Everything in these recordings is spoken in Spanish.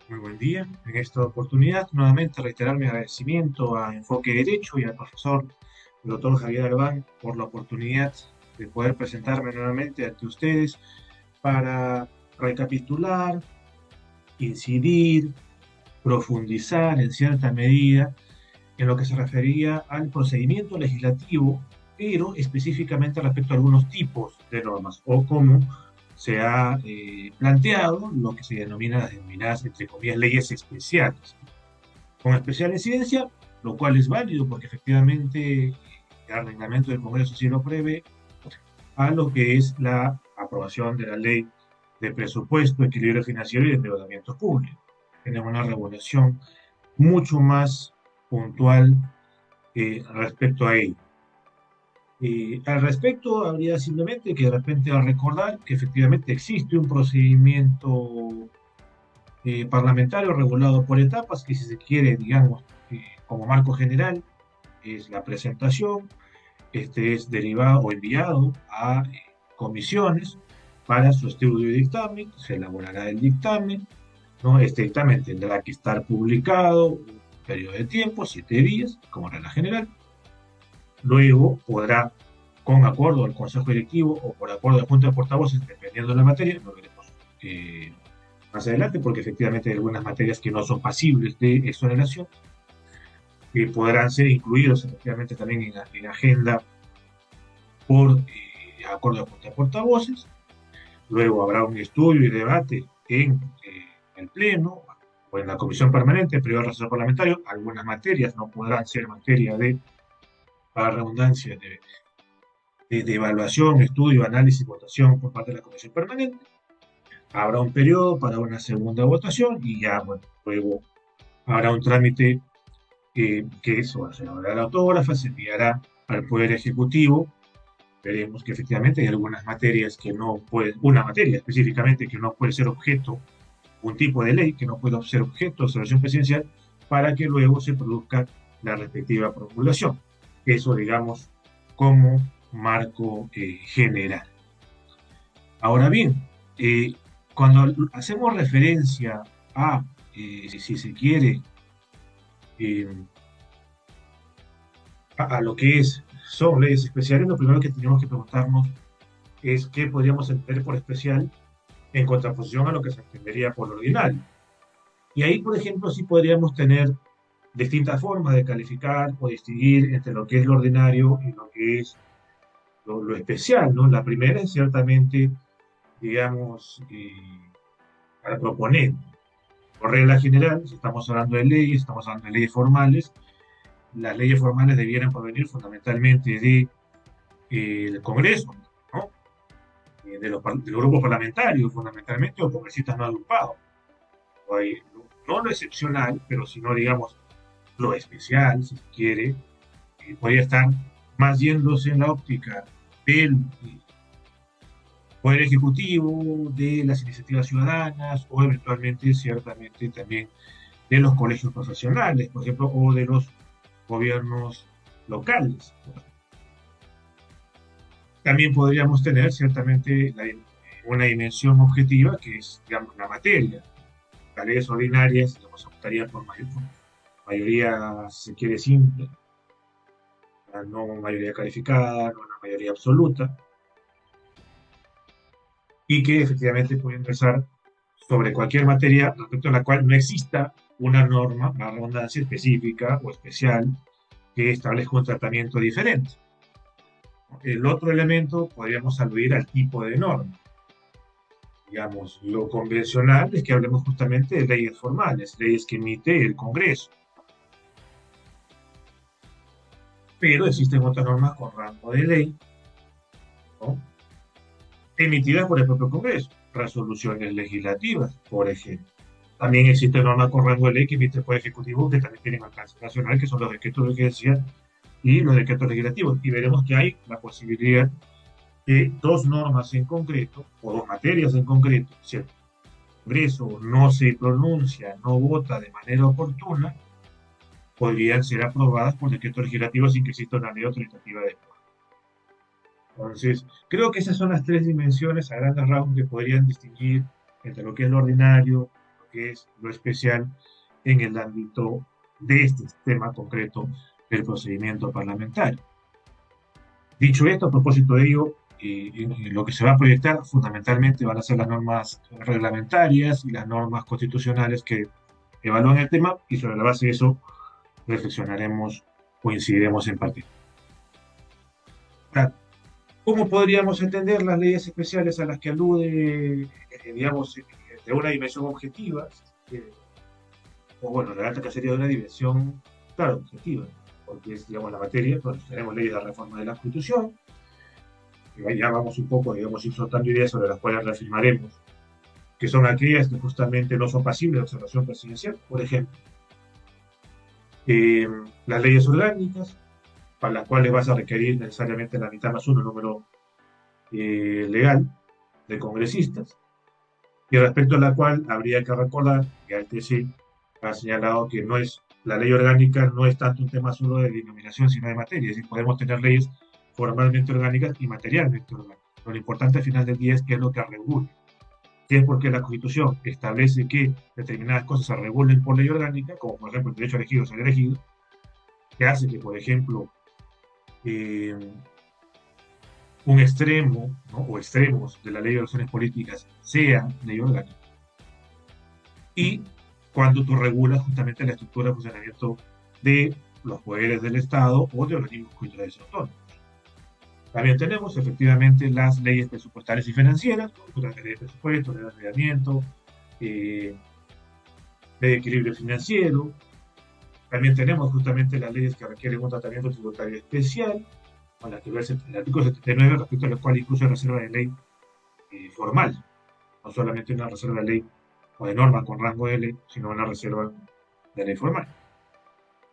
Muy buen día. En esta oportunidad, nuevamente reiterar mi agradecimiento a Enfoque Derecho y al profesor doctor Javier Albán por la oportunidad de poder presentarme nuevamente ante ustedes para recapitular, incidir, profundizar en cierta medida en lo que se refería al procedimiento legislativo, pero específicamente respecto a algunos tipos de normas o cómo se ha planteado lo que se denomina las denominadas, entre comillas, leyes especiales, con especial incidencia, lo cual es válido porque efectivamente el reglamento del Congreso sí lo prevé, a lo que es la aprobación de la ley de presupuesto, equilibrio financiero y endeudamiento público. Tenemos una regulación mucho más puntual respecto a ello. Al respecto, habría simplemente que de repente recordar que efectivamente existe un procedimiento parlamentario regulado por etapas, que si se quiere, digamos, como marco general, es la presentación, este es derivado o enviado a comisiones para su estudio y dictamen, se elaborará el dictamen, ¿no? Este dictamen tendrá que estar publicado un periodo de tiempo, 7 días, como regla general. Luego podrá, con acuerdo del Consejo Directivo o por acuerdo de Junta de Portavoces, dependiendo de la materia, lo veremos más adelante, porque efectivamente hay algunas materias que no son pasibles de exoneración, que podrán ser incluidos efectivamente también en agenda por acuerdo de Junta de Portavoces. Luego habrá un estudio y debate en el Pleno o en la Comisión Permanente, periodo de receso parlamentario. Algunas materias no podrán ser materia de, para redundancia, de evaluación, estudio, análisis, votación por parte de la Comisión Permanente. Habrá un periodo para una segunda votación y ya, bueno, luego habrá un trámite que eso se elaborará la autógrafa, se enviará al Poder Ejecutivo. Veremos que efectivamente hay algunas materias que no pueden, una materia específicamente que no puede ser objeto, un tipo de ley que no puede ser objeto de observación presidencial para que luego se produzca la respectiva promulgación. Eso, digamos, como marco general. Ahora bien, cuando hacemos referencia a, si se quiere, eh, a lo que son leyes especiales, lo primero que tenemos que preguntarnos es qué podríamos entender por especial en contraposición a lo que se entendería por ordinario. Y ahí, por ejemplo, sí podríamos tener distintas formas de calificar o distinguir entre lo que es lo ordinario y lo que es lo especial, ¿no? La primera es ciertamente, digamos, al proponente. Por regla general, si estamos hablando de leyes, estamos hablando de leyes formales, las leyes formales debieran provenir fundamentalmente del Congreso, ¿no? De los grupos parlamentarios, fundamentalmente, o congresistas no agrupados. No lo excepcional, pero sino, digamos, lo especial, si se quiere, podría estar más yéndose en la óptica del Poder Ejecutivo, de las iniciativas ciudadanas o eventualmente, ciertamente, también de los colegios profesionales, por ejemplo, o de los gobiernos locales. También podríamos tener ciertamente una dimensión objetiva que es, digamos, la materia. Las leyes ordinarias, digamos, optaría por mayoría, si se quiere, simple, no mayoría calificada, no una mayoría absoluta, y que efectivamente puede empezar sobre cualquier materia respecto a la cual no exista una norma, una redundancia específica o especial que establezca un tratamiento diferente. El otro elemento podríamos aludir al tipo de norma. Digamos, lo convencional es que hablemos justamente de leyes formales, leyes que emite el Congreso. Pero existen otras normas con rango de ley, ¿no? Emitidas por el propio Congreso, resoluciones legislativas, por ejemplo. También existen normas con rango de ley que emite el Poder Ejecutivo que también tienen alcance nacional, que son los decretos de urgencia y los decretos legislativos. Y veremos que hay la posibilidad que dos normas en concreto, o dos materias en concreto, si el Congreso no se pronuncia, no vota de manera oportuna, podrían ser aprobadas por decretos legislativos sin que exista una ley autoritativa después. Entonces, creo que esas son las tres dimensiones a grandes rasgos que podrían distinguir entre lo que es lo ordinario, lo que es lo especial en el ámbito de este tema concreto del procedimiento parlamentario. Dicho esto, a propósito de ello, lo que se va a proyectar fundamentalmente van a ser las normas reglamentarias y las normas constitucionales que evalúan el tema, y sobre la base de eso reflexionaremos o incidiremos en particular. ¿Cómo podríamos entender las leyes especiales a las que alude, digamos, de una dimensión objetiva? O bueno, la alta que sería de una dimensión, claro, objetiva, porque es, digamos, la materia. Bueno, tenemos leyes de reforma de la Constitución, y ya vamos un poco, digamos, ir soltando ideas sobre las cuales reafirmaremos, que son aquellas que justamente no son pasibles de observación presidencial. Por ejemplo, las leyes orgánicas, para las cuales vas a requerir necesariamente la mitad más uno, el número legal de congresistas, y respecto a la cual habría que recordar que el TC ha señalado que no es, la ley orgánica no es tanto un tema solo de denominación, sino de materia. Es decir, podemos tener leyes formalmente orgánicas y materialmente orgánicas. Pero lo importante al final del día es qué es lo que regula. Que es porque la Constitución establece que determinadas cosas se regulen por ley orgánica, como por ejemplo el derecho a elegir o ser elegido, que hace que, por ejemplo, un extremo, ¿no?, o extremos de la ley de elecciones políticas sea ley orgánica. Y cuando tú regulas justamente la estructura de funcionamiento de los poderes del Estado o de organismos culturales autónomos. También tenemos efectivamente las leyes presupuestarias y financieras, ¿no?, la ley de presupuesto, ley de ordenamiento, ley de equilibrio financiero. También tenemos justamente las leyes que requieren un tratamiento tributario especial, con las que ve el artículo 79, respecto a lo cual incluso reserva de ley formal, no solamente una reserva de ley o de norma con rango de ley, sino una reserva de ley formal.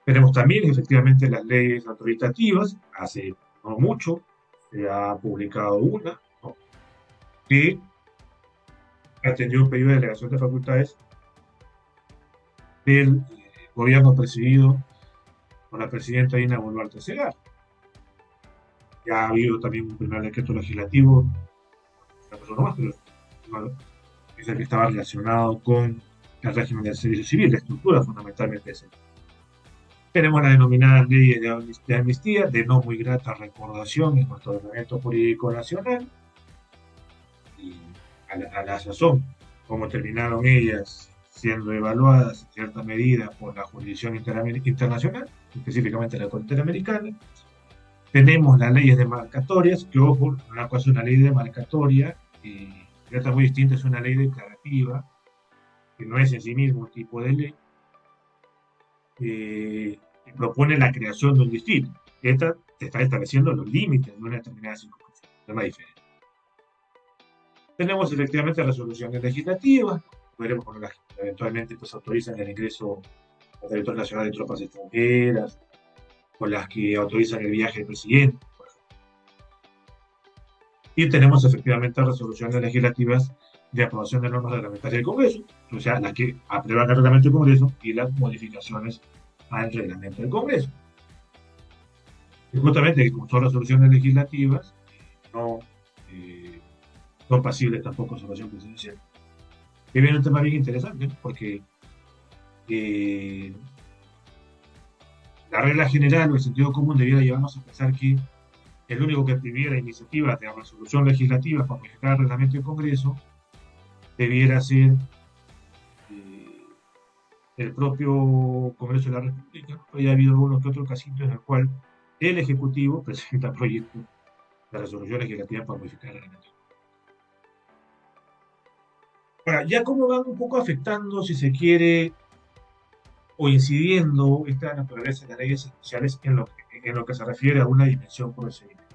Tenemos también efectivamente las leyes autoritativas. Hace no mucho se ha publicado una, ¿no?, que atendió un pedido de delegación de facultades del gobierno presidido por la presidenta Dina Boluarte Segarra. Ya ha habido también un primer decreto legislativo, pero es el que estaba relacionado con el régimen del servicio civil, la estructura fundamentalmente ese. Tenemos la denominada ley de amnistía, de no muy grata recordación en nuestro ordenamiento jurídico nacional, y a la sazón, como terminaron ellas siendo evaluadas en cierta medida por la jurisdicción internacional, específicamente la Corte Interamericana. Tenemos las leyes demarcatorias, que ojo, una cosa es una ley demarcatoria, y otra muy distinta es una ley declarativa, que no es en sí mismo un tipo de ley, que propone la creación de un distrito. Esta está estableciendo los límites de una determinada circunscripción, un tema diferente. Tenemos efectivamente resoluciones legislativas, veremos con las que eventualmente pues autorizan el ingreso al territorio nacional de tropas extranjeras, con las que autorizan el viaje del presidente. Y tenemos efectivamente resoluciones legislativas de aprobación de normas reglamentarias del Congreso, o sea, las que aprueban el reglamento del Congreso y las modificaciones al reglamento del Congreso. Y justamente, como son resoluciones legislativas, no son pasibles tampoco de observación presidencial. Que viene un tema bien interesante, ¿no?, porque la regla general o el sentido común debiera llevarnos a pensar que el único que tuviera iniciativas de resolución legislativa para modificar el reglamento del Congreso debiera ser el propio Congreso de la República. Hoy ha habido uno que otro casito en el cual el Ejecutivo presenta proyectos de resolución legislativa para modificar el reglamento. Ahora, ya cómo van un poco afectando, si se quiere, o incidiendo esta naturaleza de las leyes especiales en lo que se refiere a una dimensión procedimental.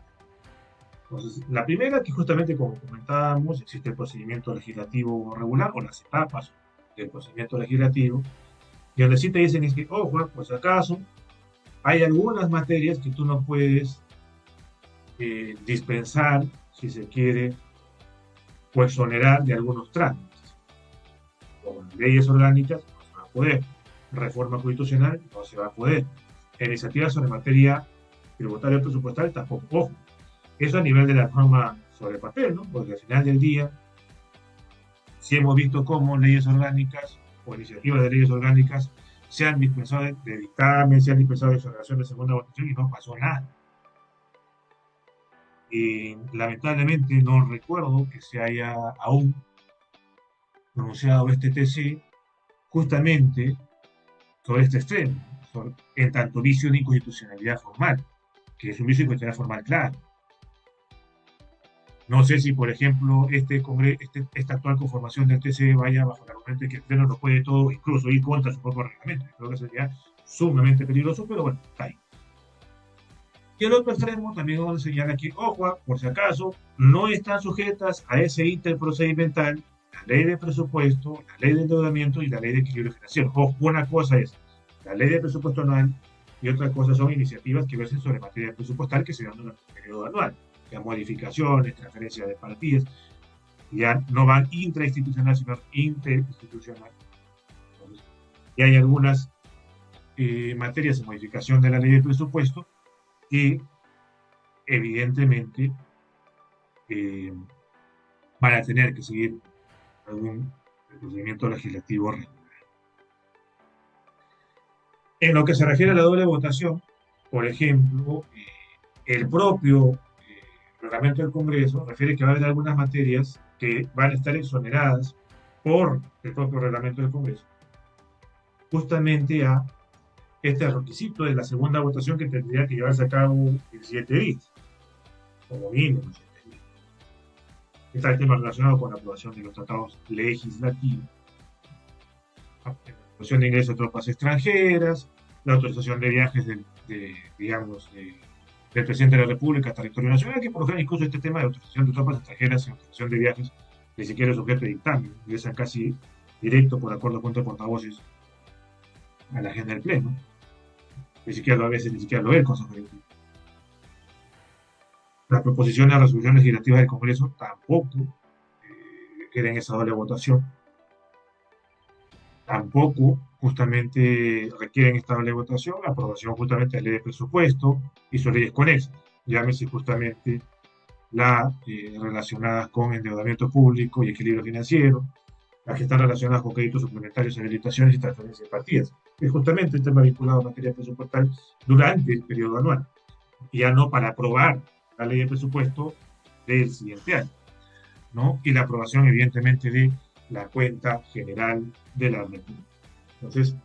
Entonces, la primera, que justamente como comentábamos, existe el procedimiento legislativo regular o las etapas del procedimiento legislativo, y donde sí te dicen es que, ojo, pues acaso hay algunas materias que tú no puedes dispensar, si se quiere, o exonerar de algunos trámites. Como leyes orgánicas no se va a poder, reforma constitucional no se va a poder, iniciativas sobre materia tributaria o presupuestal tampoco. Ojo, eso a nivel de la norma sobre papel, ¿no? Porque al final del día, sí hemos visto cómo leyes orgánicas o iniciativas de leyes orgánicas se han dispensado de dictamen, se han dispensado de exoneración de segunda votación y no pasó nada. Y lamentablemente no recuerdo que se haya aún pronunciado este TC justamente sobre este extremo, en tanto vicio de inconstitucionalidad formal, que es un vicio de inconstitucionalidad formal claro. No sé si, por ejemplo, esta actual conformación del TC vaya bajo el argumento de que el Pleno lo puede todo, incluso ir contra su propio reglamento. Creo que sería sumamente peligroso, pero bueno, está ahí. Y el otro extremo también vamos a señalar aquí, ojo, por si acaso, no están sujetas a ese ítem procedimental la ley de presupuesto, la ley de endeudamiento y la ley de equilibrio financiero. Ojo, una cosa es la ley de presupuesto anual y otra cosa son iniciativas que versen sobre materia presupuestal que se dan durante el periodo anual, ya modificaciones, transferencias de partidas, ya no van intrainstitucional, sino interinstitucional. Entonces, y hay algunas materias de modificación de la ley de presupuesto que evidentemente van a tener que seguir algún procedimiento legislativo regular. En lo que se refiere a la doble votación, por ejemplo, el propio reglamento del Congreso refiere que va a haber algunas materias que van a estar exoneradas por el propio reglamento del Congreso, justamente a este requisito de la segunda votación que tendría que llevarse a cabo en 7 días, como mínimo 7 días. Está el tema relacionado con la aprobación de los tratados legislativos, la autorización de ingreso de tropas extranjeras, la autorización de viajes del presidente de la República a territorio nacional, que por ejemplo incluso este tema de autorización de tropas extranjeras y autorización de viajes ni siquiera es objeto de dictamen, ingresan casi directo por acuerdo con portavoces a la agenda del Pleno. Ni siquiera a veces ni siquiera lo ve el Consejo Directivo. Las proposiciones de resolución legislativa del Congreso tampoco quieren esa doble votación. Tampoco justamente requieren esta doble votación, la aprobación justamente de la ley de presupuesto y sus leyes conexas, llámese justamente las relacionadas con endeudamiento público y equilibrio financiero, las que están relacionadas con créditos suplementarios, habilitaciones y transferencias de partidas, que es justamente el tema vinculado a materia presupuestal durante el periodo anual, y ya no para aprobar la ley de presupuesto del siguiente año, ¿no? Y la aprobación, evidentemente, de la cuenta general de la República. Entonces,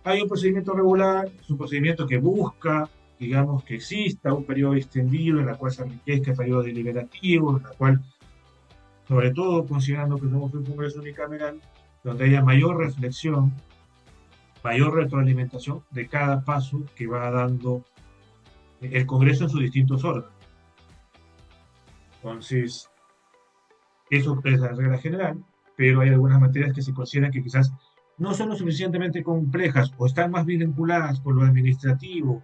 hay un procedimiento regular, es un procedimiento que busca, digamos, que exista un periodo extendido en la cual se enriquezca el periodo deliberativo, en la cual, sobre todo considerando que somos un Congreso unicameral, donde haya mayor reflexión, mayor retroalimentación de cada paso que va dando el Congreso en sus distintos órganos. Entonces, eso es la regla general, pero hay algunas materias que se consideran que quizás no son lo suficientemente complejas o están más bien vinculadas con lo administrativo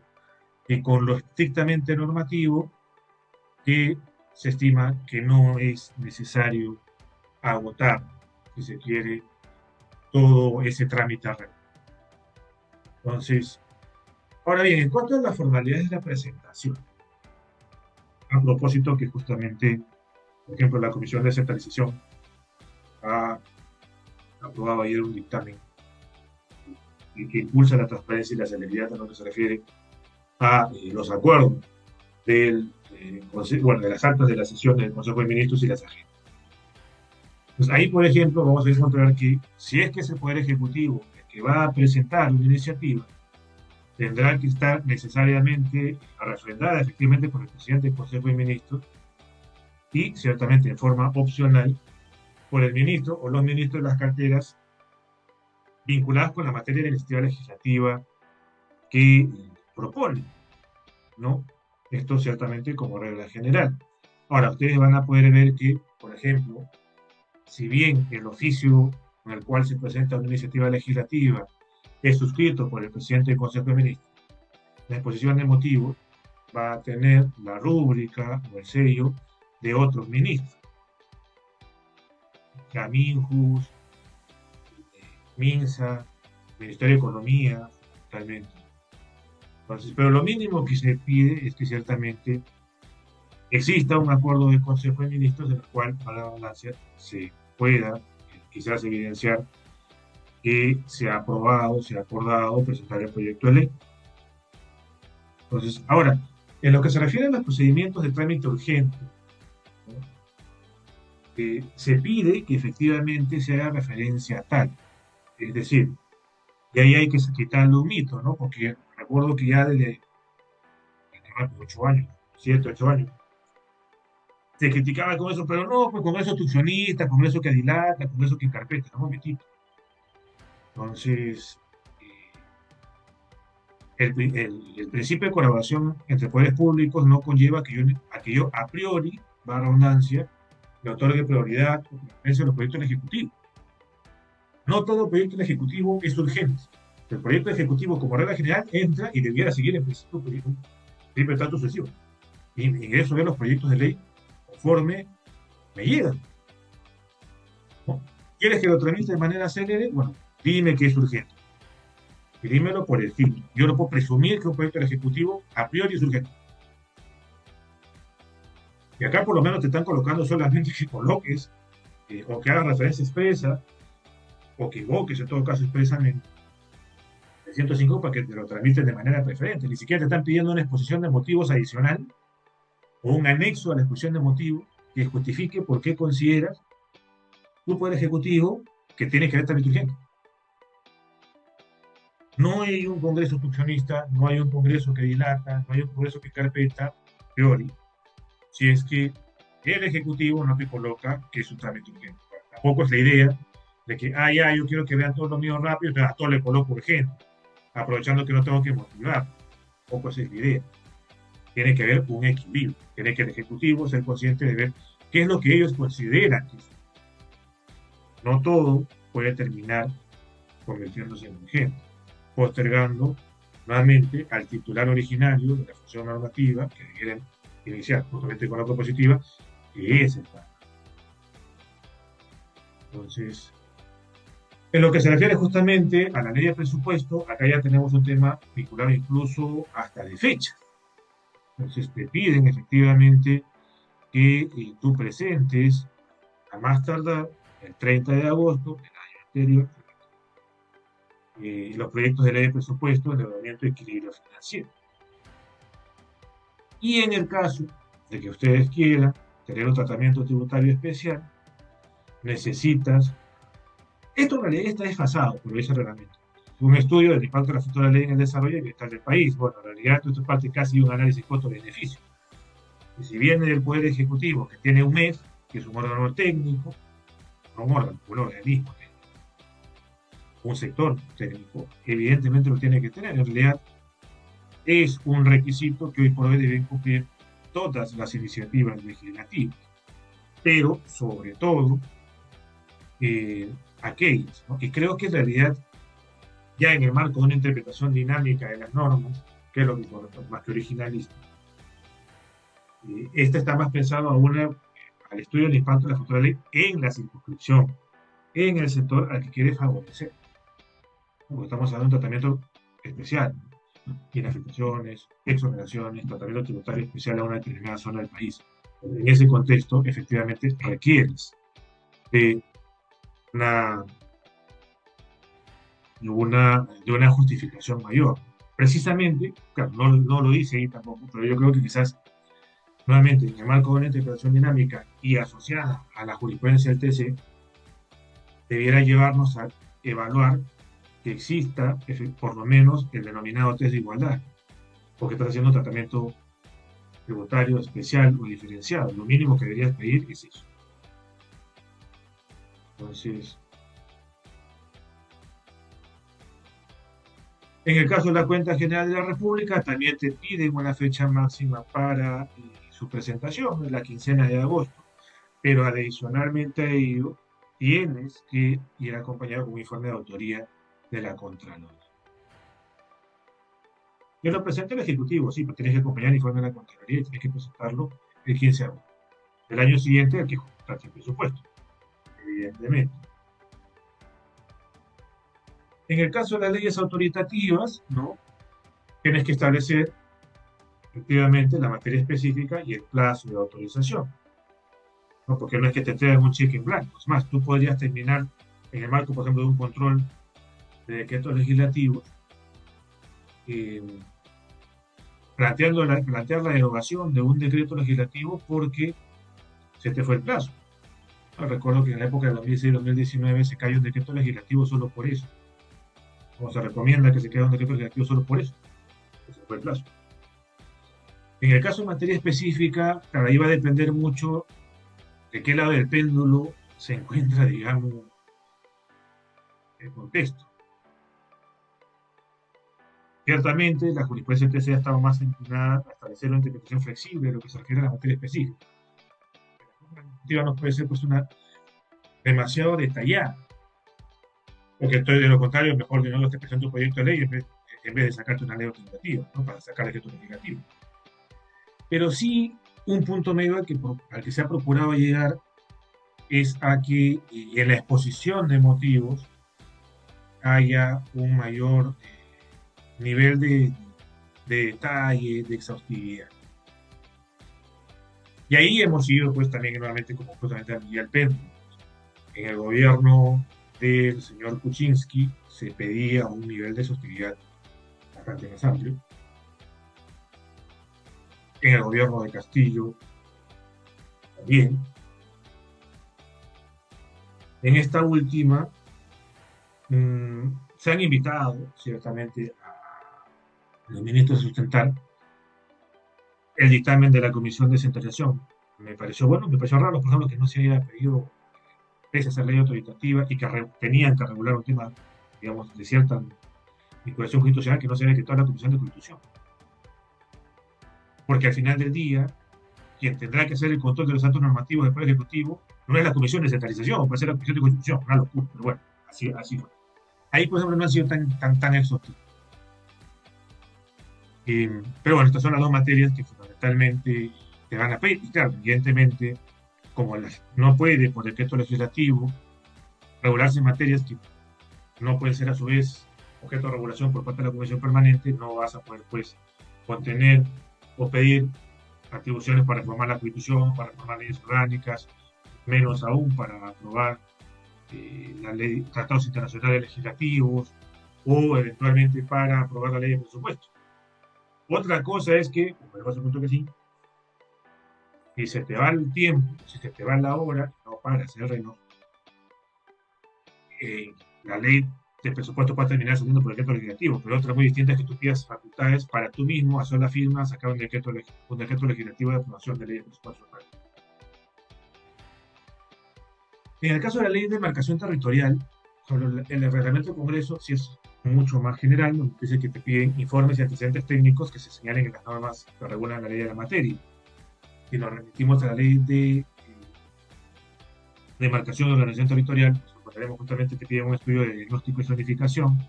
que con lo estrictamente normativo, que se estima que no es necesario agotar, si se quiere, todo ese trámite regular. Entonces, ahora bien, en cuanto a las formalidades de la presentación, a propósito que justamente, por ejemplo, la Comisión de Descentralización ha aprobado ayer un dictamen que impulsa la transparencia y la celeridad en lo que se refiere a los acuerdos de las actas de las sesiones del Consejo de Ministros y las agendas. Pues ahí, por ejemplo, vamos a encontrar que si es que es el Poder Ejecutivo el que va a presentar una iniciativa, tendrá que estar necesariamente refrendada efectivamente por el presidente del Consejo de Ministros y ciertamente en forma opcional por el ministro o los ministros de las carteras vinculadas con la materia de la iniciativa legislativa que propone, ¿no? Esto ciertamente como regla general. Ahora, ustedes van a poder ver que, por ejemplo, si bien el oficio con el cual se presenta una iniciativa legislativa es suscrito por el presidente del Consejo de Ministros, la exposición de motivos va a tener la rúbrica o el sello de otros ministros. La Minjus, Minsa, Ministerio de Economía, totalmente. Entonces, pero lo mínimo que se pide es que ciertamente exista un acuerdo del Consejo de Ministros en el cual, para la redundancia, se pueda quizás evidenciar que se ha aprobado, se ha acordado presentar el proyecto de ley. Entonces, ahora, en lo que se refiere a los procedimientos de trámite urgente, ¿no? Se pide que efectivamente se haga referencia a tal. Es decir, y ahí hay que quitarle un mito, ¿no? Porque recuerdo que ya desde 8 años, 7, 8 años, se criticaba con eso, pero no, pues Congreso obstruccionista, Congreso que dilata, Congreso que carpeta, no, un momentito. Entonces, el principio de colaboración entre poderes públicos no conlleva que yo a priori, va redundancia, le otorgue prioridad o preferencia a los proyectos del Ejecutivo. No todo proyecto del Ejecutivo es urgente. El proyecto ejecutivo, como regla general, entra y debiera seguir en principio de trato sucesivo. Y ingreso a ver los proyectos de ley conforme me llegan, ¿no? ¿Quieres que lo tramite de manera célere? Bueno, dime que es urgente. Y dímelo por escrito. Yo no puedo presumir que un proyecto del Ejecutivo a priori es urgente. Y acá por lo menos te están colocando solamente que coloques o que hagas referencia expresa o que invoques en todo caso expresamente el 105 para que te lo tramiten de manera preferente. Ni siquiera te están pidiendo una exposición de motivos adicional o un anexo a la exposición de motivos que justifique por qué consideras tu Poder Ejecutivo que tiene que haber trámite urgente. No hay un Congreso obstruccionista, no hay un Congreso que dilata, no hay un Congreso que carpeta, a priori, si es que el Ejecutivo no te coloca que es un trámite urgente. Tampoco es la idea de que, ya, yo quiero que vean todo lo mío rápido, entonces a todo le coloco urgente, aprovechando que no tengo que motivar. Tampoco esa es la idea. Tiene que haber un equilibrio, tiene que el Ejecutivo ser consciente de ver qué es lo que ellos consideran que es. No todo puede terminar convirtiéndose en urgente, postergando nuevamente al titular originario de la función normativa que debiera iniciar justamente con la propositiva, que es el PAN. Entonces, en lo que se refiere justamente a la ley de presupuesto, acá ya tenemos un tema vinculado incluso hasta de fecha. Entonces, te piden efectivamente que tú presentes a más tardar el 30 de agosto del año anterior los proyectos de ley de presupuesto, endeudamiento y equilibrio financiero. Y en el caso de que ustedes quieran tener un tratamiento tributario especial, necesitas, esto en realidad está desfasado por ese reglamento, un estudio del impacto de la futura ley en el desarrollo y bienestar del país. Bueno, en realidad esto es parte casi de un análisis costo-beneficio. Y si viene del Poder Ejecutivo, que tiene un MEF, que es un órgano técnico, no un órgano, un organismo técnico, un sector técnico, evidentemente lo tiene que tener. En realidad es un requisito que hoy por hoy deben cumplir todas las iniciativas legislativas, pero sobre todo aquellas, ¿no? Y creo que en realidad ya en el marco de una interpretación dinámica de las normas, que es lo que corresponde más que originalista, esta está más pensado al estudio del impacto de la futura ley en la circunscripción, en el sector al que quiere favorecer. Porque estamos hablando de un tratamiento especial, ¿no? Inafectaciones, exoneraciones, tratamiento tributario especial a una determinada zona del país. En ese contexto, efectivamente, requieres de una justificación mayor. Precisamente, claro, no lo dice ahí tampoco, pero yo creo que quizás, nuevamente, en el marco de una interpretación dinámica y asociada a la jurisprudencia del TC, debiera llevarnos a evaluar que exista por lo menos el denominado test de igualdad, porque estás haciendo un tratamiento tributario especial o diferenciado. Lo mínimo que deberías pedir es eso. Entonces, en el caso de la Cuenta General de la República, también te piden una fecha máxima para su presentación, la quincena de agosto, pero adicionalmente a ello, tienes que ir acompañado con un informe de autoría de la Contraloría. Yo lo presenté al Ejecutivo, sí, pero tienes que acompañar el informe de la Contraloría y tienes que presentarlo el 15 de agosto. El año siguiente hay que juntarse el presupuesto, evidentemente. En el caso de las leyes autoritativas, ¿no? Tienes que establecer efectivamente la materia específica y el plazo de autorización, ¿no? Porque no es que te traigan un cheque en blanco. Es más, tú podrías terminar en el marco, por ejemplo, de un control de decretos legislativos, eh, plantear la derogación de un decreto legislativo porque se te fue el plazo. Recuerdo que en la época de 2016-2019 se cayó un decreto legislativo solo por eso. O se recomienda que se caiga un decreto legislativo solo por eso, que se fue el plazo. En el caso de materia específica, claro, ahí va a depender mucho de qué lado del péndulo se encuentra, digamos, el contexto. Ciertamente, la jurisprudencia TC ha estado más inclinada a establecer una interpretación flexible de lo que se refiere a la materia específica. La normativa no puede ser pues, una demasiado detallada, porque estoy de lo contrario, mejor de nuevo te presento un proyecto de ley en vez de sacarte una ley alternativa, ¿no? Para sacar decretos legislativos. Pero sí, un punto medio al que se ha procurado llegar es a que en la exposición de motivos haya un mayor nivel de detalle, de exhaustividad. Y ahí hemos ido, pues, también nuevamente como justamente a Miguel Péndulo. En el gobierno del señor Kuczynski se pedía un nivel de exhaustividad bastante más amplio. En el gobierno de Castillo también. En esta última, se han invitado ciertamente a los ministros a sustentar el dictamen de la Comisión de Descentralización. Me pareció bueno, me pareció raro, por ejemplo, que no se haya pedido, pese a ser ley autoritativa y que tenían que regular un tema, digamos, de cierta vinculación constitucional, que no se haya quitado la Comisión de Constitución. Porque al final del día, quien tendrá que hacer el control de los actos normativos del Poder Ejecutivo no es la Comisión de Descentralización, puede ser la Comisión de Constitución, una locura, pero bueno, así fue. Ahí, por ejemplo, no ha sido tan exhaustivo. Pero bueno, estas son las dos materias que fundamentalmente te van a pedir. Y claro, evidentemente, como no puede por decreto legislativo regularse materias que no pueden ser a su vez objeto de regulación por parte de la Comisión Permanente, no vas a poder pues contener o pedir atribuciones para reformar la Constitución, para reformar leyes orgánicas, menos aún para aprobar la ley, tratados internacionales legislativos o eventualmente para aprobar la ley de presupuesto. Otra cosa es que, como le punto que sí, si se te va el tiempo, si se te va la hora, no paras el reloj, la ley de presupuesto puede terminar saliendo por decreto legislativo, pero otra muy distinta es que tú pidas facultades para tú mismo, a sola firma, sacar un decreto legislativo de aprobación de ley de presupuesto. En el caso de la ley de demarcación territorial, sobre el reglamento del Congreso, sí es mucho más general, donde dice que te piden informes y antecedentes técnicos que se señalen en las normas que regulan la ley de la materia. Si nos remitimos a la ley de demarcación de organización territorial, pues encontraremos justamente que piden un estudio de diagnóstico y zonificación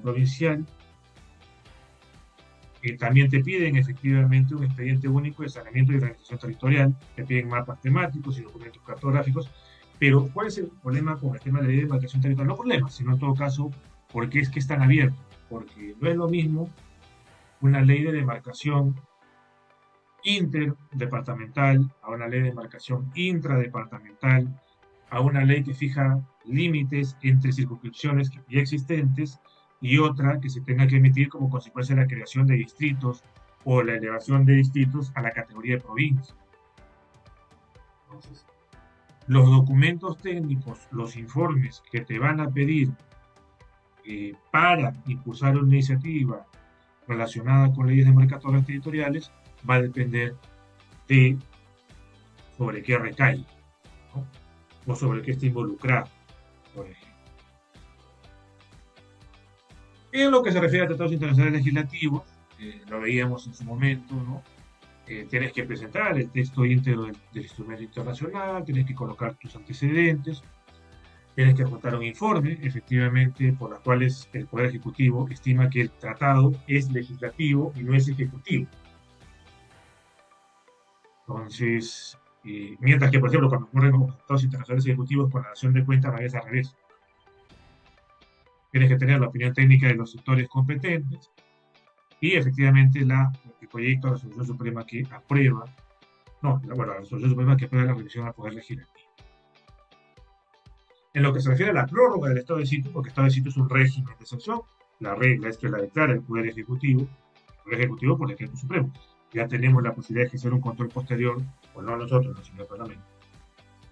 provincial. También te piden efectivamente un expediente único de saneamiento y organización territorial, te piden mapas temáticos y documentos cartográficos. Pero, ¿cuál es el problema con el tema de la ley de demarcación territorial? No problema, sino en todo caso, ¿por qué es que están abiertos? Porque no es lo mismo una ley de demarcación interdepartamental a una ley de demarcación intradepartamental, a una ley que fija límites entre circunscripciones ya existentes y otra que se tenga que emitir como consecuencia de la creación de distritos o la elevación de distritos a la categoría de provincia. Entonces, los documentos técnicos, los informes que te van a pedir para impulsar una iniciativa relacionada con leyes demarcatorias territoriales va a depender de sobre qué recae, ¿no? O sobre qué está involucrado, por ejemplo. En lo que se refiere a tratados internacionales legislativos, lo veíamos en su momento, ¿no? Tienes que presentar el texto íntegro del instrumento internacional, tienes que colocar tus antecedentes, tienes que aportar un informe, efectivamente, por los cuales el Poder Ejecutivo estima que el tratado es legislativo y no es ejecutivo. Entonces, mientras que, por ejemplo, cuando ocurren los tratados internacionales ejecutivos con la dación de cuentas, es al revés. Tienes que tener la opinión técnica de los sectores competentes y efectivamente el proyecto de resolución suprema que aprueba, la resolución suprema que aprueba la revisión al Poder Legislativo. En lo que se refiere a la prórroga del estado de sitio, porque estado de sitio es un régimen de excepción, la regla es que la declara el Poder Ejecutivo por decreto supremo. Ya tenemos la posibilidad de ejercer un control posterior, o no nosotros, no, sino el Parlamento,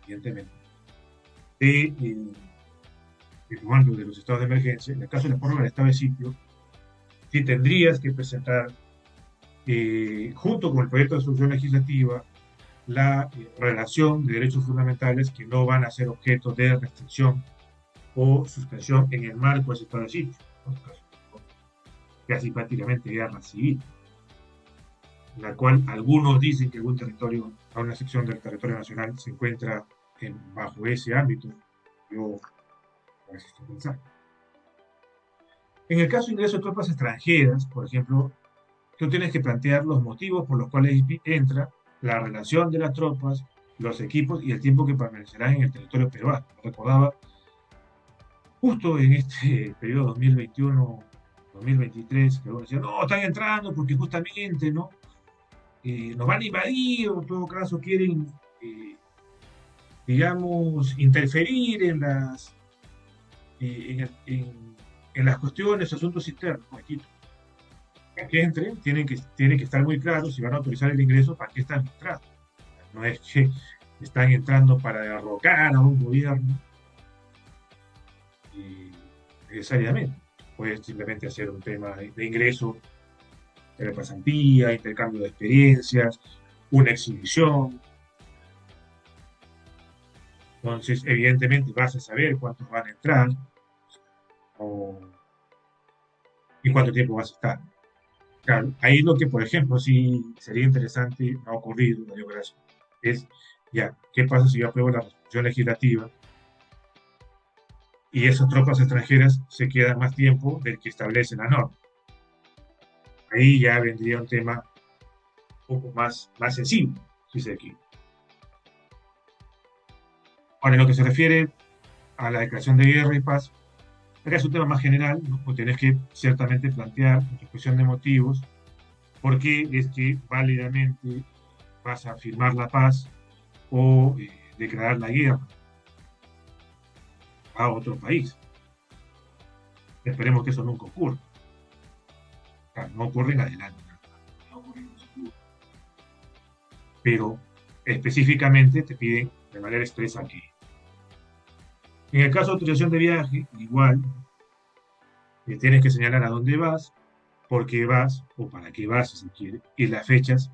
evidentemente, de comando de los estados de emergencia. En el caso de la prórroga del estado de sitio, sí tendrías que presentar, junto con el proyecto de solución legislativa, la relación de derechos fundamentales que no van a ser objeto de restricción o suspensión en el marco de ese estado de sitio, casi prácticamente guerra civil, en la cual algunos dicen que algún territorio, a una sección del territorio nacional se encuentra bajo ese ámbito. Yo a veces estoy pensando. En el caso de ingreso de tropas extranjeras, por ejemplo, tú tienes que plantear los motivos por los cuales entra, la relación de las tropas, los equipos y el tiempo que permanecerán en el territorio peruano. Recordaba, justo en este periodo 2021-2023, que uno decía, no, están entrando porque justamente, ¿no? Nos van a invadir, o en todo caso quieren, digamos, interferir en las cuestiones, asuntos internos. Aquí, que entren, tienen que estar muy claros si van a autorizar el ingreso, para qué están entrando. No es que están entrando para derrocar a un gobierno necesariamente. Puede simplemente hacer un tema de ingreso, de pasantía, intercambio de experiencias, una exhibición. Entonces, evidentemente, vas a saber cuántos van a entrar o, y cuánto tiempo vas a estar. Claro, ahí lo que, por ejemplo, sí sería interesante, no ha ocurrido, no dio gracia, es ya, ¿qué pasa si yo apruebo la resolución legislativa y esas tropas extranjeras se quedan más tiempo del que establece la norma? Ahí ya vendría un tema un poco más sensible, si se quiere. Ahora, en lo que se refiere a la declaración de guerra y paz, acá es un tema más general, ¿no? Pues tenés que ciertamente plantear en tu exposición de motivos por qué es que válidamente vas a firmar la paz o declarar la guerra a otro país. Esperemos que eso nunca ocurra. Claro, no ocurre en adelante, no ocurre en el futuro. Pero específicamente te piden de manera expresa que, en el caso de autorización de viaje, igual, tienes que señalar a dónde vas, por qué vas o para qué vas, si se quiere, y las fechas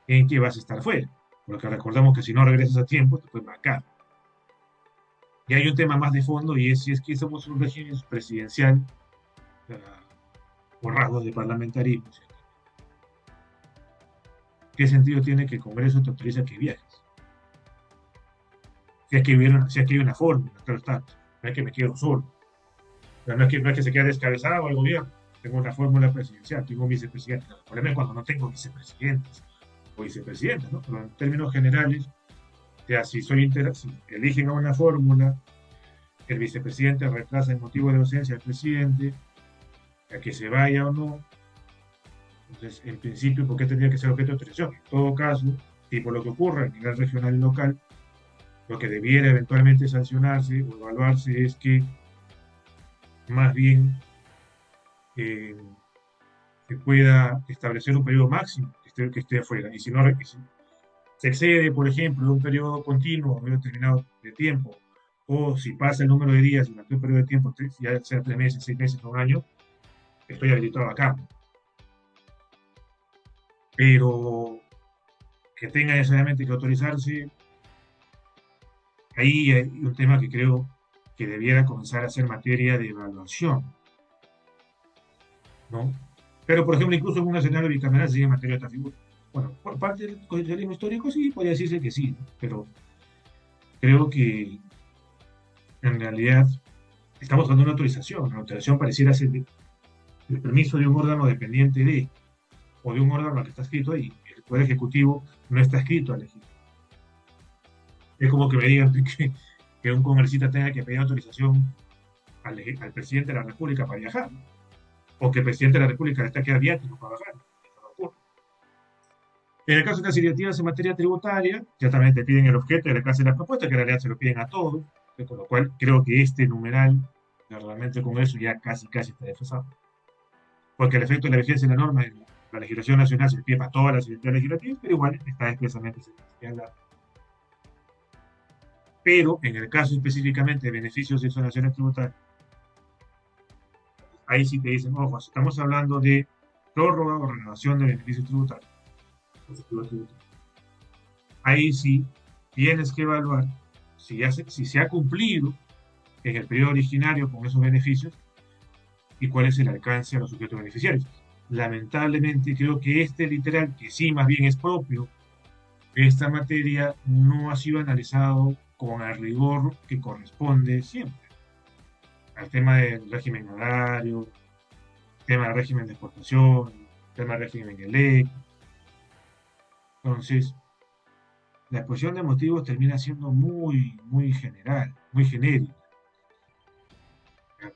en que vas a estar fuera. Porque recordamos que si no regresas a tiempo, te pueden marcar. Y hay un tema más de fondo, y es si es que somos un régimen presidencial, uh, por rasgos de parlamentarismo, ¿cierto? ¿Qué sentido tiene que el Congreso te autorice a que viajes? Si es que hay una fórmula, claro está, no es que me quedo solo. Pero no es que se quede descabezado el gobierno. Tengo una fórmula presidencial, tengo un vicepresidente. El problema es cuando no tengo vicepresidentes o vicepresidentas, ¿no? Pero en términos generales, ya si eligen a una fórmula, el vicepresidente reemplaza el motivo de ausencia del presidente, a que se vaya o no. Entonces, en principio, ¿por qué tendría que ser objeto de autorización? En todo caso, tipo lo que ocurre a nivel regional y local, lo que debiera eventualmente sancionarse o evaluarse es que más bien se pueda establecer un periodo máximo que esté afuera. Y si no si se excede, por ejemplo, de un periodo continuo, un determinado de tiempo, o si pasa el número de días durante un periodo de tiempo, ya sea 3 meses, 6 meses o un año, estoy habilitado acá. Pero que tenga necesariamente que autorizarse, ahí hay un tema que creo que debiera comenzar a ser materia de evaluación, ¿no? Pero, por ejemplo, incluso en un escenario bicameral sigue materia de esta figura. Bueno, por parte del constitucionalismo histórico sí, podría decirse que sí, ¿no? Pero creo que en realidad estamos dando una autorización. La autorización pareciera ser el permiso de un órgano dependiente de, o de un órgano que está escrito ahí. El Poder Ejecutivo no está escrito al legislador. Es como que me digan que un congresista tenga que pedir autorización al presidente de la República para viajar, ¿no? O que el presidente de la República le está quedando viático para viajar. Eso no ocurre. En el caso de las iniciativas en materia tributaria, ya también te piden el objeto y el alcance de la propuesta, que en realidad se lo piden a todos. Con lo cual creo que este numeral del reglamento del Congreso ya casi está desfasado. Porque el efecto de la vigencia de la norma en la legislación nacional se pide para todas las entidades legislativas, pero igual está expresamente señalado. Pero en el caso específicamente de beneficios y exoneraciones tributarias, ahí sí te dicen, ojo, si estamos hablando de prórroga o renovación de beneficios tributarios, ahí sí tienes que evaluar si se ha cumplido en el periodo originario con esos beneficios y cuál es el alcance a los sujetos beneficiarios. Lamentablemente creo que este literal, que sí más bien es propio de esta materia, no ha sido analizado con el rigor que corresponde siempre al tema del régimen horario, tema del régimen de exportación, tema del régimen ELEC. Entonces, la exposición de motivos termina siendo muy general, muy genérica,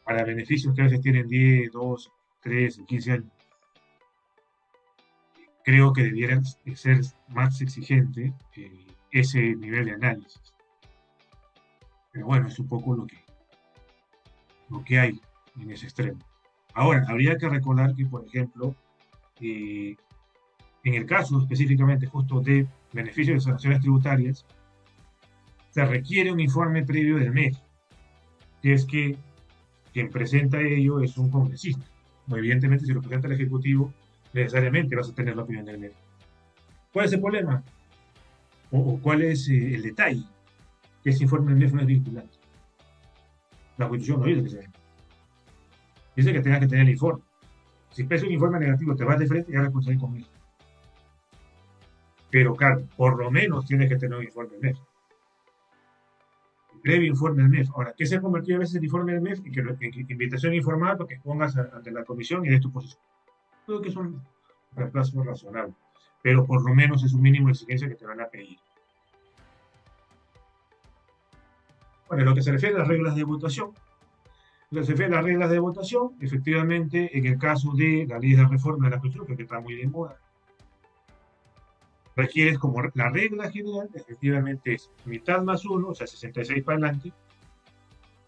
para beneficios que a veces tienen 10, 12, 13, 15 años. Creo que debiera ser más exigente ese nivel de análisis. Pero bueno, es un poco lo que hay en ese extremo. Ahora, habría que recordar que, por ejemplo, en el caso específicamente justo de beneficios de sanciones tributarias, se requiere un informe previo del MEF, que es que quien presenta ello es un congresista. Evidentemente, si lo presenta el Ejecutivo, necesariamente vas a tener la opinión del MEF. ¿Cuál es el problema? ¿O cuál es el detalle? Que ese informe del MEF no es vinculante. La Constitución no dice que sea vinculante. Dice que tengas que tener el informe. Si pesa un informe negativo, te vas de frente y ahora conseguir con eso. Pero claro, por lo menos tienes que tener un informe del MEF. Previo informe del MEF. Ahora, ¿qué se ha convertido a veces el informe del MEF? En invitación informal para que pongas ante la comisión y des tu posición. Creo que es un reemplazo razonable, pero por lo menos es un mínimo de exigencia que te van a pedir. Bueno, en lo que se refiere a las reglas de votación, efectivamente, en el caso de la ley de reforma de la Constitución, que está muy de moda, requieres como la regla general, efectivamente es mitad más uno, o sea, 66 para adelante,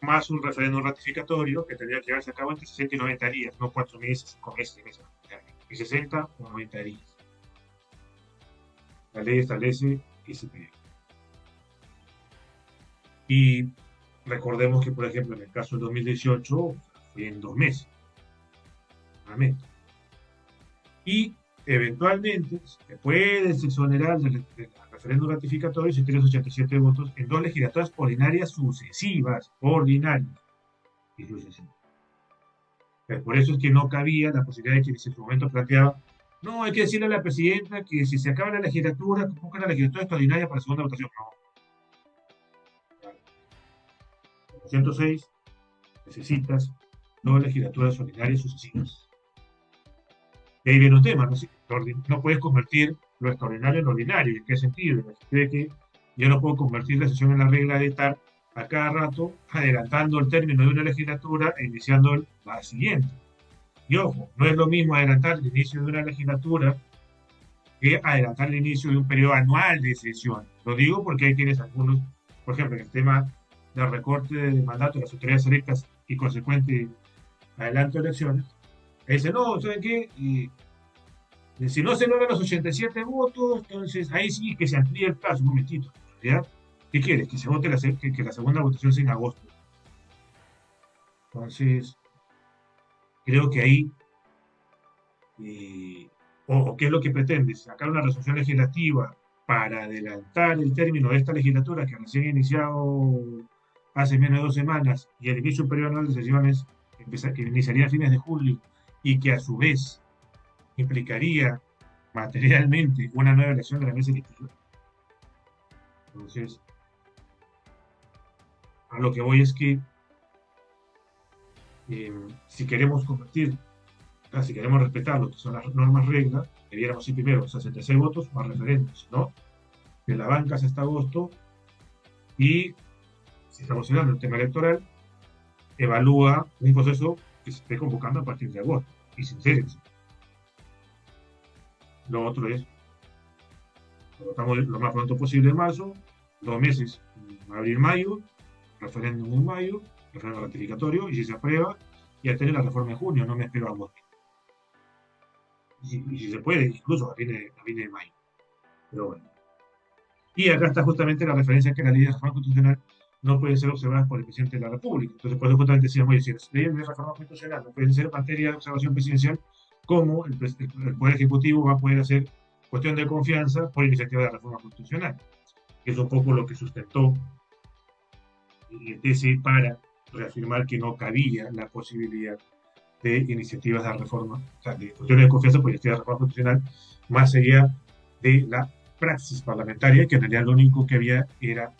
más un referéndum ratificatorio que tendría que llevarse a cabo entre 60 y 90 días, no 4 meses, 5 meses, y 60 o 90 días. La ley establece ese periodo. Y recordemos que, por ejemplo, en el caso del 2018, fue en 2 meses. Y eventualmente se puede exonerar del referéndum ratificatorio si tienes 87 votos en 2 legislaturas ordinarias sucesivas. Y sucesivas. Pero por eso es que no cabía la posibilidad de que en su momento planteaba, no, hay que decirle a la presidenta que si se acaba la legislatura, que ponga la legislatura extraordinaria para la segunda votación. No. 206 necesitas 2 legislaturas ordinarias sucesivas. Y ahí viene un tema, no puedes convertir lo extraordinario en ordinario. ¿En qué sentido? En el sentido de que yo no puedo convertir la sesión en la regla de estar a cada rato adelantando el término de una legislatura e iniciando la siguiente. Y ojo, no es lo mismo adelantar el inicio de una legislatura que adelantar el inicio de un periodo anual de sesión. Lo digo porque ahí tienes algunos, por ejemplo, en el tema del recorte del mandato de las autoridades electas y consecuente adelanto de elecciones, dice, no, ¿saben qué? Si no se logran los 87 votos, entonces ahí sí que se amplía el plazo, un momentito. ¿Ya? ¿Qué quieres? Que se vote que la segunda votación sea en agosto. Entonces, creo que ahí, o qué es lo que pretende, sacar una resolución legislativa para adelantar el término de esta legislatura que recién ha iniciado hace menos de 2 semanas y el inicio de un periodo anual de sesiones que iniciaría a fines de julio y que a su vez implicaría materialmente una nueva elección de la mesa electiva. Entonces, a lo que voy es que si queremos convertir, si queremos respetar lo que son las normas reglas, debiéramos ir primero 66 votos más referéndums, ¿no? De la banca hasta agosto y, si estamos hablando del tema electoral, evalúa un proceso que se esté convocando a partir de agosto y sincérense. Lo otro es, lo votamos lo más pronto posible en marzo, 2 meses, abril, mayo, referéndum en mayo, referéndum ratificatorio, y si se aprueba, ya tener la reforma en junio, no me espero a agosto. Y si se puede, incluso a fines de mayo. Pero bueno. Y acá está justamente la referencia que la ley de reforma constitucional no puede ser observada por el presidente de la República. Entonces, por eso justamente decíamos, oye, si las leyes de reforma constitucional no pueden ser materia de observación presidencial, ¿cómo el Poder Ejecutivo va a poder hacer cuestión de confianza por iniciativa de reforma constitucional? Que es un poco lo que sustentó el TC para reafirmar que no cabía la posibilidad de iniciativas de reforma, o sea, de cuestiones de confianza por iniciativa de reforma constitucional, más allá de la praxis parlamentaria, que en realidad lo único que había era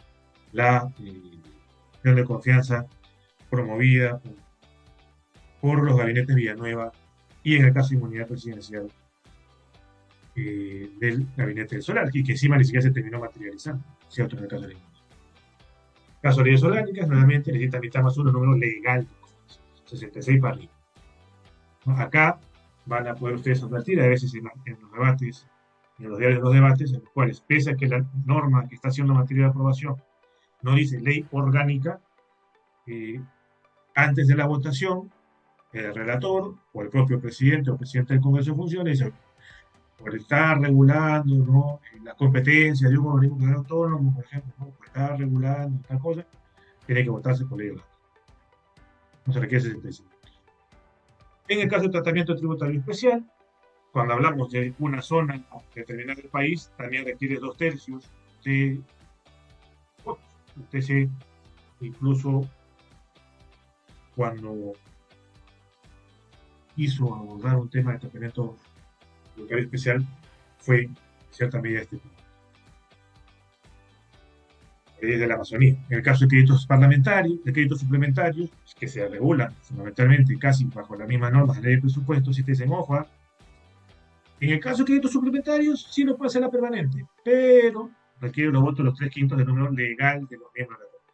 la cuestión de confianza promovida por los gabinetes Villanueva y en el caso de inmunidad presidencial del gabinete del Solar, y que encima ni siquiera se terminó materializando, ¿cierto? En el caso de la inmunidad. Caso de leyes orgánicas, nuevamente necesita mitad más uno, número legal, 66 para arriba. Acá van a poder ustedes advertir a veces en los debates, en los diarios de los debates, en los cuales, pese a que la norma que está siendo materia de aprobación no dice ley orgánica, antes de la votación, el relator o el propio presidente o presidente del Congreso de Funciones dice, por estar regulando, ¿no?, las competencias de un organismo autónomo, por ejemplo, ¿no?, por estar regulando tal cosa, tiene que votarse por ley orgánica. No se requiere 65. En el caso de tratamiento tributario especial, cuando hablamos de una zona determinada del país, también requiere 2/3 de votos. Usted incluso cuando hizo abordar un tema de tratamiento tributario especial, fue en cierta medida este punto. De la Amazonía. En el caso de créditos parlamentarios, de créditos suplementarios, que se regulan fundamentalmente casi bajo las mismas normas de la ley de presupuesto, si te dicen, ojo, en el caso de créditos suplementarios, sí lo puede hacer la permanente, pero requiere los votos de los 3/5 del número legal de los miembros de la Corte.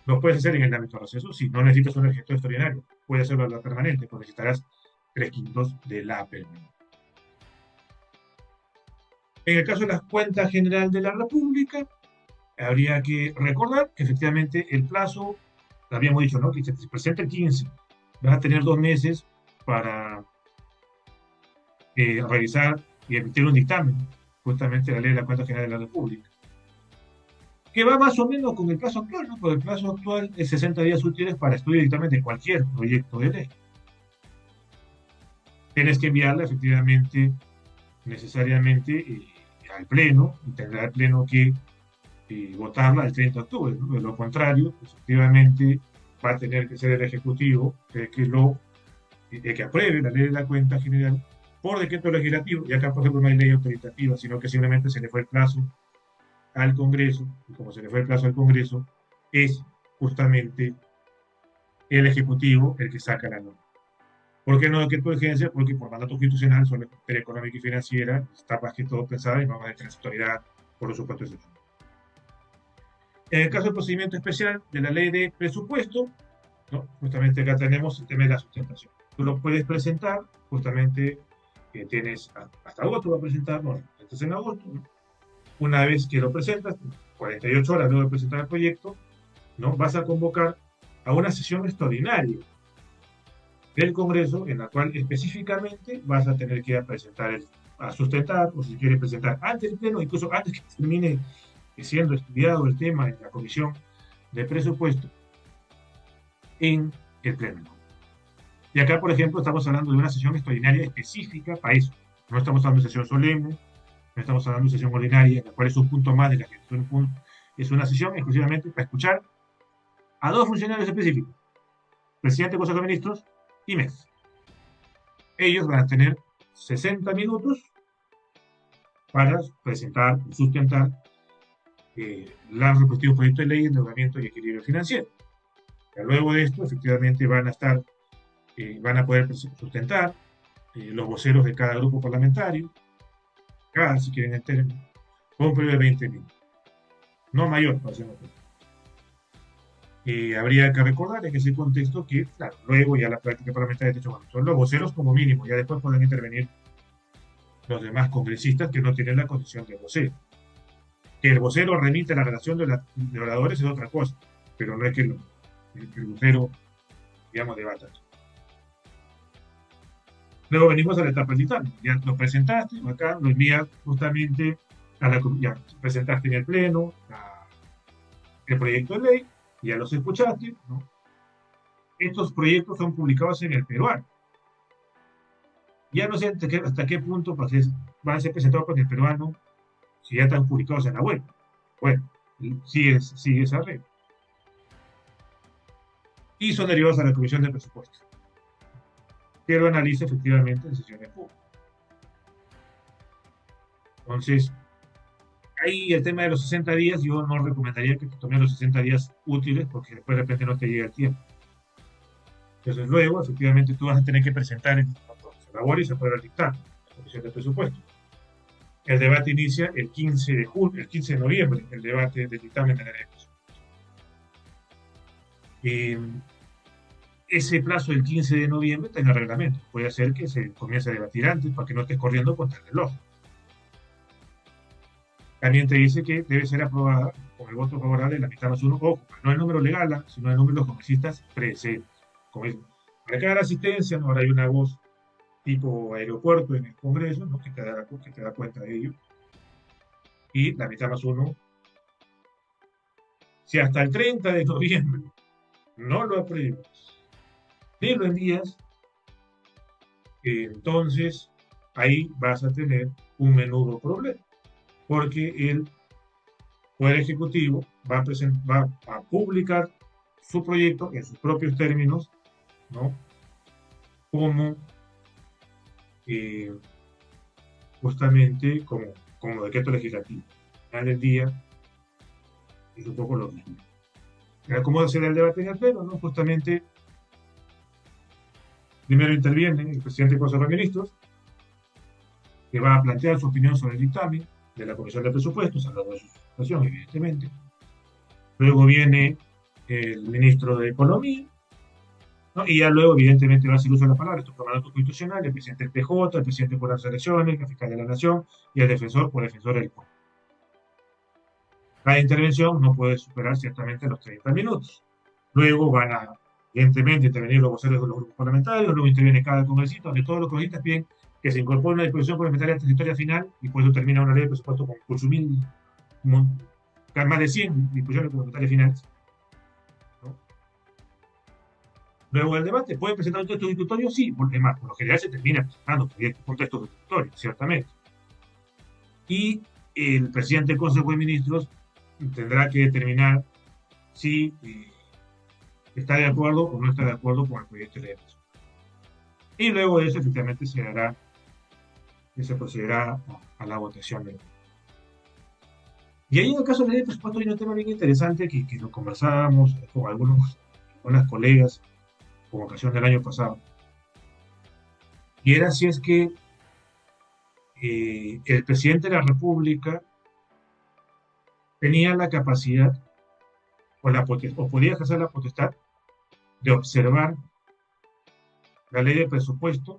Lo puedes hacer en el ámbito de receso, sí, no necesitas un registro extraordinario, puedes hacerlo a la permanente, porque necesitarás 3/5 de la permanente. En el caso de la cuenta general de la República, habría que recordar que efectivamente el plazo, habíamos dicho, ¿no?, que se presenta el 15, vas a tener 2 meses para revisar y emitir un dictamen, justamente la ley de la cuenta general de la República, que va más o menos con el plazo actual, ¿no? Porque el plazo actual es 60 días útiles para estudio y dictamen de cualquier proyecto de ley. Tienes que enviarla efectivamente, necesariamente, al Pleno, y tendrá el Pleno que votarla el 30 de octubre, ¿no? De lo contrario, efectivamente, va a tener que ser el Ejecutivo que apruebe la ley de la cuenta general por decreto legislativo, y acá, por ejemplo, no hay ley autoritativa, sino que simplemente se le fue el plazo al Congreso, y como se le fue el plazo al Congreso, es justamente el Ejecutivo el que saca la norma. ¿Por qué no decreto de urgencia? Porque por mandato constitucional sobre la materia económica y financiera está más que todo pensada en normas de transitoriedad, por los supuestos hechos. En el caso del procedimiento especial de la ley de presupuesto, ¿no?, justamente acá tenemos el tema de la sustentación. Tú lo puedes presentar, justamente tienes hasta agosto para presentar, no, estás en agosto, ¿no? Una vez que lo presentas, 48 horas luego de presentar el proyecto, ¿no?, vas a convocar a una sesión extraordinaria del Congreso, en la cual específicamente vas a tener que presentar, a sustentar, o si quieres presentar antes del Pleno, incluso antes que termine siendo estudiado el tema en la Comisión de Presupuesto, en el Pleno. Y acá, por ejemplo, estamos hablando de una sesión extraordinaria específica para eso. No estamos hablando de sesión solemne, no estamos hablando de sesión ordinaria, la cual es un punto más de la gestión. Es una sesión exclusivamente para escuchar a 2 funcionarios específicos, presidente del Consejo de Ministros y MES. Ellos van a tener 60 minutos para presentar, sustentar los respectivos proyectos de ley de endeudamiento y equilibrio financiero. Luego de esto, efectivamente, van a poder sustentar los voceros de cada grupo parlamentario, si quieren el término, con un periodo de 20 minutos. No mayor, para hacerlo. Habría que recordar en ese contexto que, claro, luego ya la práctica parlamentaria de hecho, bueno, son los voceros como mínimo, ya después pueden intervenir los demás congresistas que no tienen la condición de vocero. Que el vocero remite la relación de oradores es otra cosa, pero no es que el vocero, digamos, debata. Luego venimos a la etapa del dictamen. Ya lo presentaste, acá lo envías justamente a la ya presentaste en el pleno el proyecto de ley, ya los escuchaste, ¿no? Estos proyectos son publicados en el peruano. Ya no sé hasta qué punto pues, van a ser presentados por el peruano si ya están publicados en la web. Bueno, sigue esa regla. Y son derivados a la Comisión de Presupuestos, que lo analiza efectivamente en sesiones públicas. Entonces, ahí el tema de los 60 días, yo no recomendaría que te tomes los 60 días útiles porque después de repente no te llega el tiempo. Entonces, luego, efectivamente, tú vas a tener que presentar cuando se elabore y se apruebe el dictamen, la Comisión de Presupuestos. El debate inicia el 15 de junio, el 15 de noviembre, el debate del dictamen de la ley de presupuestos. Ese plazo del 15 de noviembre está en el reglamento. Puede ser que se comience a debatir antes para que no estés corriendo contra el reloj. También te dice que debe ser aprobada con el voto favorable de la mitad más uno, ojo, no el número legal, sino el número de los congresistas presentes. Para cada asistencia, ¿no? Ahora hay una voz tipo aeropuerto en el Congreso, ¿no? que te da cuenta de ello. Y la mitad más uno, si hasta el 30 de noviembre no lo apruebas, ni lo envías, entonces ahí vas a tener un menudo problema, porque el Poder Ejecutivo va a publicar su proyecto en sus propios términos, ¿no? Como justamente como decreto legislativo. Al final del día es un poco lo mismo. ¿Cómo será el debate en el pleno? ¿No? Justamente, primero interviene el presidente del Consejo de Ministros, que va a plantear su opinión sobre el dictamen de la Comisión de Presupuestos, hablando de su situación, evidentemente. Luego viene el ministro de Economía, ¿no? Y ya luego, evidentemente, va a hacer uso de la palabra, estos mandatos constitucionales, el presidente del PJ, el presidente por las elecciones, el fiscal de la Nación y el defensor por defensor del pueblo. Cada intervención no puede superar ciertamente los 30 minutos. Luego van a, evidentemente, intervenir los voceros de los grupos parlamentarios, luego interviene cada congresista, donde todos los congresistas piden que se incorpore una disposición complementaria transitoria final y por eso termina una ley de presupuesto con más de 100 disposiciones complementarias finales. ¿No? Luego del debate, ¿pueden presentar un texto institutorio? Sí, porque más, por lo general se termina presentando un texto institutorio, ciertamente. Y el presidente del Consejo de Ministros tendrá que determinar si está de acuerdo o no está de acuerdo con el proyecto de ley. Y luego de eso, efectivamente, se procederá a la votación de. Y ahí en el caso de la ley de presupuesto hay un tema bien interesante que lo conversábamos con algunas colegas con ocasión del año pasado. Y era si es que el presidente de la República tenía la capacidad o podía ejercer la potestad de observar la ley de presupuesto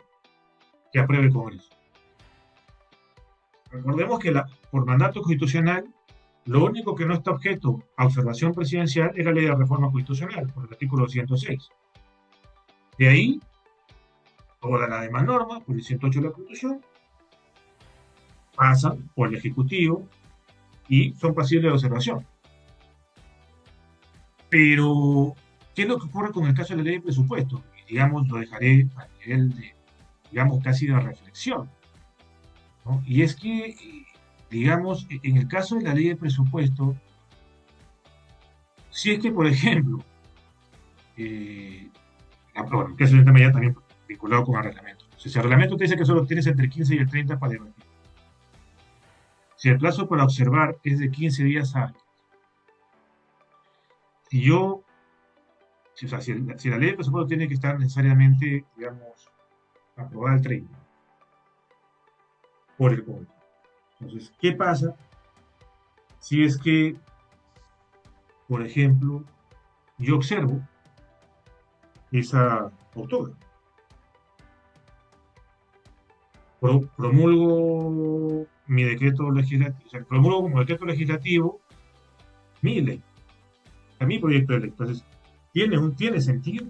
que apruebe el Congreso. Recordemos que por mandato constitucional, lo único que no está objeto a observación presidencial es la ley de reforma constitucional, por el artículo 206. De ahí, toda la demás norma, por el 108 de la Constitución, pasan por el Ejecutivo y son pasibles de observación. Pero, ¿qué es lo que ocurre con el caso de la ley de presupuesto? Y, digamos, lo dejaré a nivel de, digamos, casi de reflexión, ¿no? Y es que, digamos, en el caso de la ley de presupuesto, si es que, por ejemplo, bueno, que es un tema ya también vinculado con el reglamento. Si el reglamento te dice que solo tienes entre 15 y el 30 para debatir. Si el plazo para observar es de 15 días hábiles, si la ley de presupuesto tiene que estar necesariamente, digamos, aprobada el 30 por el Congreso. Entonces, ¿qué pasa si es que, por ejemplo, yo observo esa autora? promulgo mi decreto legislativo, o sea, promulgo como decreto legislativo mi ley, a mi proyecto de ley. Entonces, tiene sentido,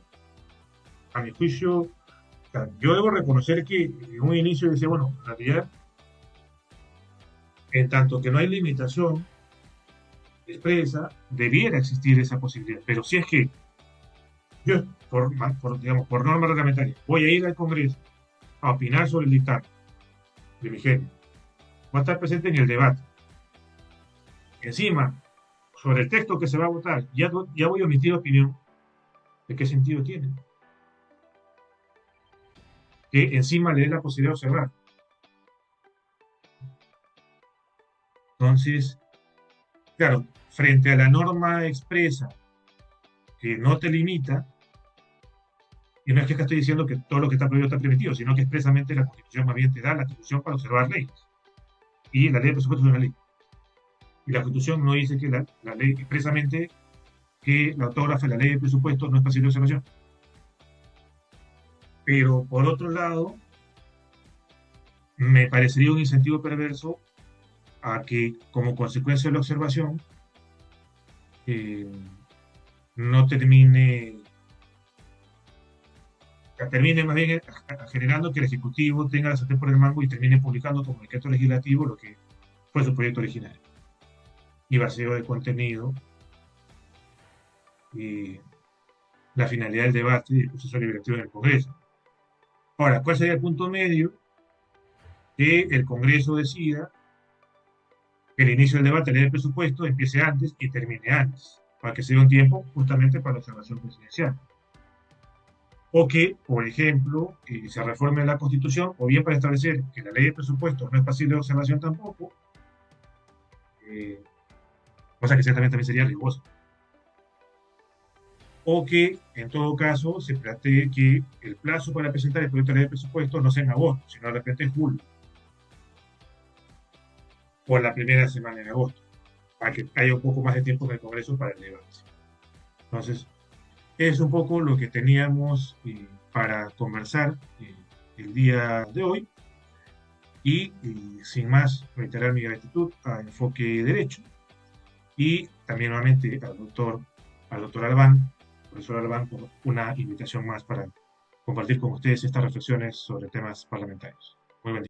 a mi juicio. O sea, yo debo reconocer que en un inicio decía, bueno, en realidad, en tanto que no hay limitación expresa, debiera existir esa posibilidad. Pero si es que yo, digamos, por norma reglamentaria, voy a ir al Congreso a opinar sobre el dictamen de mi genio, voy a estar presente en el debate. Encima, sobre el texto que se va a votar, ya voy a emitir opinión. ¿De qué sentido tiene? Que encima le dé la posibilidad de observar. Entonces, claro, frente a la norma expresa que no te limita, y no es que acá estoy diciendo que todo lo que está prohibido está permitido, sino que expresamente la Constitución más bien te da la atribución para observar leyes. Y la ley de presupuesto es una ley. Y la Constitución no dice que la ley expresamente que la autógrafa de la ley de presupuesto no es pasible de observación. Pero por otro lado, me parecería un incentivo perverso a que como consecuencia de la observación eh, no termine más bien generando que el Ejecutivo tenga la sartén por el mango y termine publicando como decreto legislativo lo que fue su proyecto original y vacío de contenido y la finalidad del debate y el proceso liberativo en el Congreso. Ahora, ¿cuál sería el punto medio? Que el Congreso decida que el inicio del debate de ley de presupuesto empiece antes y termine antes, para que se dé un tiempo justamente para la observación presidencial. O que, por ejemplo, se reforme la Constitución, o bien para establecer que la ley de presupuesto no es pasible de observación tampoco, eh, cosa que ciertamente también sería riesgoso. O que, en todo caso, se plantee que el plazo para presentar el proyecto de ley de presupuesto no sea en agosto, sino de repente en julio, o en la primera semana de agosto, para que haya un poco más de tiempo en el Congreso para el debate. Entonces, es un poco lo que teníamos para conversar el día de hoy y sin más reiterar mi gratitud a Enfoque Derecho y también nuevamente al doctor Albán, profesor Albán, por una invitación más para compartir con ustedes estas reflexiones sobre temas parlamentarios. Muy buen día.